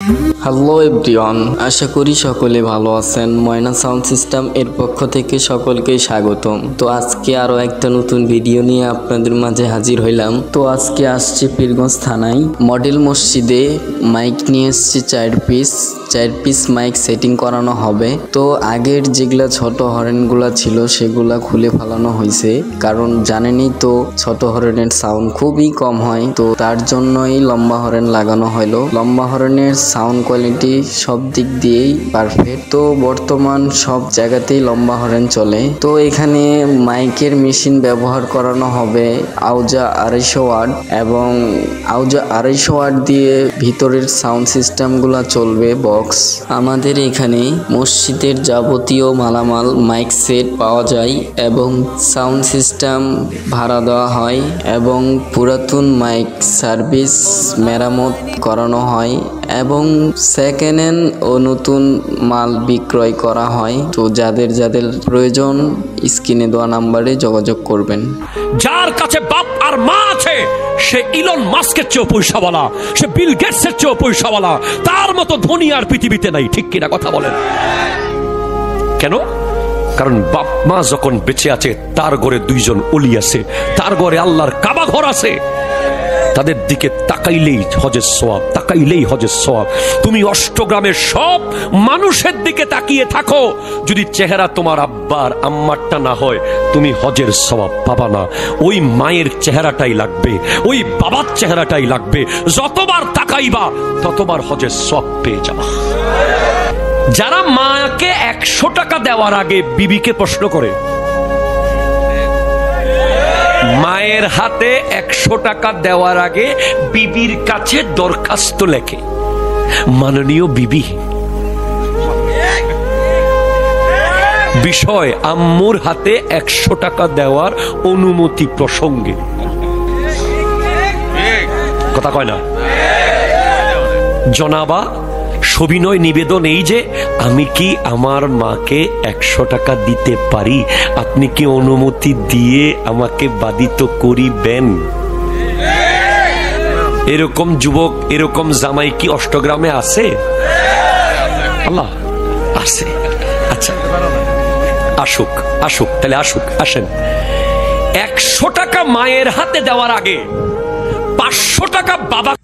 Hello everyone, আশা করি সকলে ভালো আছেন। ময়না সাউন্ড সিস্টেম এর পক্ষ থেকে সকলকে স্বাগতম। তো আজকে আরো একটা নতুন ভিডিও নিয়ে আপনাদের মাঝে হাজির হইলাম। তো আজকে আসছে পীরগঞ্জ থানায় মডেল মসজিদে মাইক নিয়ে এসছে 4 পিস মাইক সেটিং করানো হবে। তো আগের যেগুলা ছোট হরেনগুলা ছিল সেগুলা খুলে ফেলানো হয়েছে, কারণ জানেনই তো ছোট হরেনের সাউন্ড খুবই কম হয়। তো তার জন্যই লম্বা হরেন লাগানো হলো। লম্বা হরেনের সাউন্ড কোয়ালিটি সব দিক দিয়েই পারফেক্ট। তো বর্তমান সব জায়গাতেই লম্বা হরেন চলে। তো এখানে মাইকের মেশিন ব্যবহার করানো হবে আউজা 250 ওয়াট, এবং আউজা 250 ওয়াট দিয়ে ভিতরের সাউন্ড সিস্টেমগুলো চলবে বক্স। আমাদের এখানে মসজিদের যাবতীয় মালামাল মাইক সেট পাওয়া যায় এবং সাউন্ড সিস্টেম ভাড়া দেওয়া হয় এবং পুরাতন মাইক সার্ভিস মেরামত করানো হয় এবং সেকেন্ড হ্যান্ড ও নতুন মাল বিক্রয় করা হয়। তো যাদের যাদের প্রয়োজন স্ক্রিনে দেওয়া নাম্বারে যোগাযোগ করবেন। যার কাছে বাপ আর মা আছে সে ইলন মাস্কের চেয়েও পয়সাওয়ালা, সে বিল গেটসের চেয়েও পয়সাওয়ালা, তার মতো ধনী আর পৃথিবীতে নাই। ঠিক কিনা কথা বলেন? কেন? কারণ বাপ মা যখন বেঁচে আছে তার ঘরে 2 জন ওলি আছে, তার ঘরে আল্লাহর কাবা ঘর আছে। তাদের দিকে তাকাইলেই হজের সওয়াব, তাকাইলেই হজের সওয়াব। তুমি অষ্টগ্রামের সব মানুষের দিকে তাকিয়ে থাকো, যদি চেহারা তোমার আব্বার আম্মারটা না হয় তুমি হজের সওয়াব পাবা না। ওই মায়ের চেহারাটাই লাগবে, ওই বাবার চেহারাটাই লাগবে। যতবার তাকাইবা ততবার হজের সওয়াব পেয়ে যাবা। যারা মাকে 100 টাকা দেওয়ার আগে বিবিকে প্রশ্ন করে, মায়ের হাতে 100 টাকা দেওয়ার আগে বিবির কাছে দরখাস্ত লেখে, মাননীয় বিবি, বিষয় আম্মুর হাতে 100 টাকা দেওয়ার অনুমতি প্রসঙ্গে। কথা কয় না? জনাবা, সবিনয় নিবেদন এই যে আমি কি আমার মাকে 100 টাকা দিতে পারি? আপনি কি অনুমতি দিয়ে আমাকে বাধিত করিবেন? এরকম যুবক, এরকম জামাই কি অষ্টগ্রামে আছে? আল্লাহ আছে। আচ্ছা, আসুক আসুক, তাহলে আসুক, আসেন। 100 টাকা মায়ের হাতে দেওয়ার আগে 500 টাকা বাবা